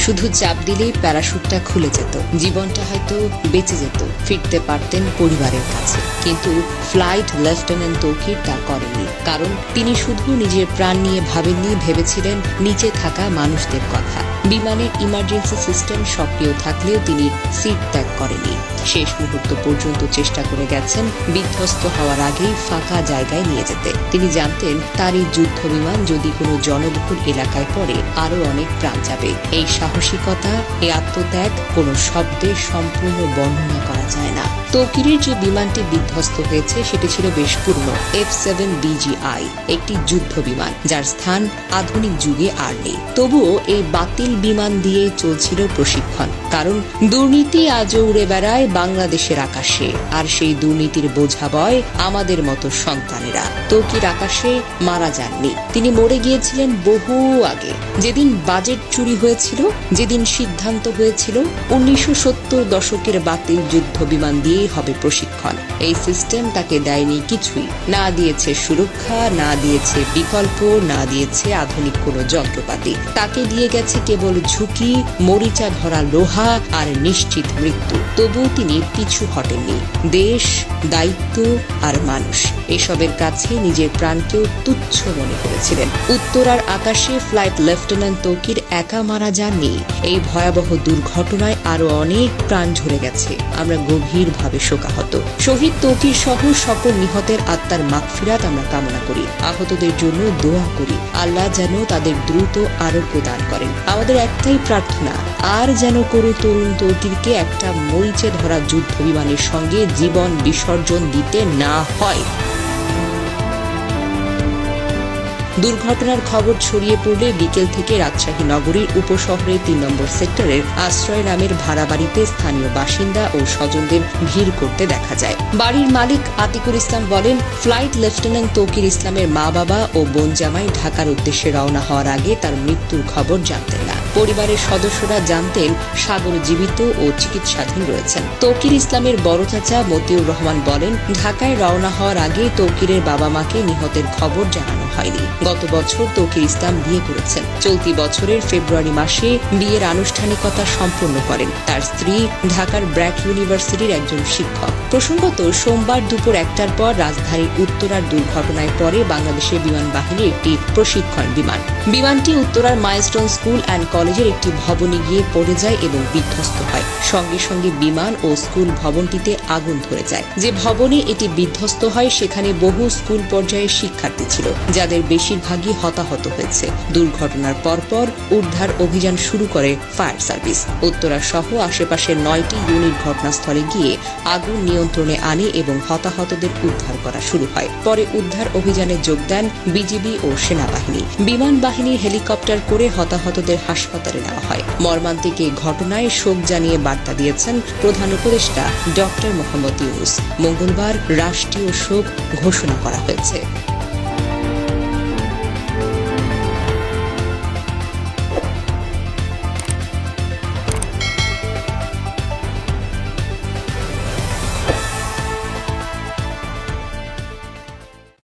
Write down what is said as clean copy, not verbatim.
শুধু চাপ দিলেই প্যারাশুটটা খুলে যেত, জীবনটা হয়তো বেঁচে যেত, ফিরতে পারতেন পরিবারের কাছে। কিন্তু ফ্লাইট লেফটেন্যান্ট তৌকির তা করেননি, কারণ তিনি শুধু নিজের প্রাণ নিয়ে ভাবেননি, ভেবেছিলেন নিচে থাকা মানুষদের কথা। বিমানের ইমার্জেন্সি সিস্টেম সক্রিয় থাকলেও তিনি সিট ত্যাগ করেননি। শেষ মুহূর্ত পর্যন্ত চেষ্টা করে গেছেন বিধ্বস্ত হওয়ার আগেই ফাঁকা জায়গায় নিয়ে যেতে। তিনি জানতেন তার এই যুদ্ধ বিমান যদি কোনো জনবহুল এলাকায় পড়ে আরো অনেক প্রাণ যাবে। এই সাহসিকতা, এই আত্মত্যাগ কোনো শব্দে সম্পূর্ণ বর্ণনা করা যায় না। তৌকিরের যে বিমানটি বিধ্বস্ত হয়েছে সেটি ছিল বেশ পুরনো F-7BGI, একটি যুদ্ধ বিমান যার স্থান আধুনিক যুগে আর নেই। তবুও এই বাতিল বিমান দিয়ে চলছিল প্রশিক্ষণ, কারণ দুর্নীতি আজও উড়ে বেড়ায় বাংলাদেশের আকাশে, আর সেই দুর্নীতির বোঝা বয় আমাদের মতো সন্তানেরা। তৌকির আকাশে মারা যাননি, তিনি মরে গিয়েছিলেন বহু আগে। যেদিন বাজেট চুরি হয়েছিল, যেদিন সিদ্ধান্ত হয়েছিল 1970 দশকের বাতিল যুদ্ধ বিমান দিয়েই হবে প্রশিক্ষণ, এই সিস্টেম তাকে দেয়নি কিছুই, না দিয়েছে সুরক্ষা, না দিয়েছে বিকল্প, না দিয়েছে আধুনিক কোনো যন্ত্রপাতি। তাকে দিয়ে গেছে কেবল ঝুঁকি, মরিচা ধরা লোহা আর নিশ্চিত মৃত্যু। তবুও তিনি পিছু হটেননি। দেশ, দায়িত্ব আর মানুষ, এসবের কাছে নিজের প্রাণকেও তুচ্ছ মনে করেছিলেন। উত্তরার আকাশে ফ্লাইট লেফটেন্যান্ট তৌকির একা মারা যাননি। এই ভয়াবহ দুর্ঘটনায় আরো অনেক প্রাণ ঝরে গেছে। আমরা গভীরভাবে শোকাহত। শহীদ তৌকির সহ সকল নিহতের আত্মার মাগফিরাত আমরা কামনা করি। আহতদের জন্য দোয়া করি, আল্লাহ যেন তাদের দ্রুত আরোগ্য দান করেন। আমাদের একটাই প্রার্থনা, আর যেন কোনো তরুণ তৌকিরকে একটা মরিচে ধরা যুদ্ধ বিমানের সঙ্গে জীবন বিসর্জন দিতে না হয়। দুর্ঘটনার খবর ছড়িয়ে পড়লে বিকেল থেকে রাজশাহী নগরীর উপশহরের 3 নম্বর সেক্টরের আশ্রয় নামের ভাড়া বাড়িতে স্থানীয় বাসিন্দা ও স্বজনদের ভিড় করতে দেখা যায়। বাড়ির মালিক আতিকুল ইসলাম বলেন, ফ্লাইট লেফটেন্যান্ট তৌকির ইসলামের মা বাবা ও বোন জামাই ঢাকার উদ্দেশ্যে রওনা হওয়ার আগে তার মৃত্যুর খবর জানতেন না। পরিবারের সদস্যরা জানতেন সাগর জীবিত ও চিকিৎসাধীন রয়েছেন। তৌকির ইসলামের বড় চাচা মতিউর রহমান বলেন, ঢাকায় রওনা হওয়ার আগে তৌকিরের বাবা মাকে নিহতের খবর জানানো হয়নি। গত বছর তৌকির ইসলাম বিয়ে করেছেন। চলতি বছরের ফেব্রুয়ারি মাসে বিয়ের আনুষ্ঠানিকতা সম্পন্ন করেন। তার স্ত্রী ঢাকার ব্র্যাক ইউনিভার্সিটির একজন শিক্ষক। প্রসঙ্গত, সোমবার দুপুর 1টার পর রাজধানীর উত্তরার দুর্ঘটনায় পরে বাংলাদেশের বিমান বাহিনীর একটি প্রশিক্ষণ বিমান। বিমানটি উত্তরার মাইলস্টোন স্কুল অ্যান্ড কলেজের একটি ভবনে গিয়ে পড়ে যায় এবং বিধ্বস্ত হয়। সঙ্গে সঙ্গে বিমান ও স্কুল ভবনটিতে আগুন ধরে যায়। যে ভবনে এটি বিধ্বস্ত হয় সেখানে বহু স্কুল পর্যায়ের শিক্ষার্থী ছিল, যাদের বেশিরভাগই হতাহত হয়েছে। দুর্ঘটনার পরপর উদ্ধার অভিযান শুরু করে ফায়ার সার্ভিস। উত্তরা সহ আশেপাশের 9টি ইউনিট ঘটনাস্থলে গিয়ে আগুন নিয়ন্ত্রণে আনে এবং হতাহতদের উদ্ধার করা শুরু হয়। পরে উদ্ধার অভিযানে যোগ দেন বিজিবি ও সেনাবাহিনী। বিমান বাহিনীর হেলিকপ্টার করে হতাহতদের হাসপাতালে নেওয়া হয়। মর্মান্তিক এই ঘটনায় শোক জানিয়ে বার্তা দিয়েছেন প্রধান উপদেষ্টা ডক্টর মোহাম্মদ ইউনূস। মঙ্গলবার রাষ্ট্রীয় শোক ঘোষণা করা হয়েছে।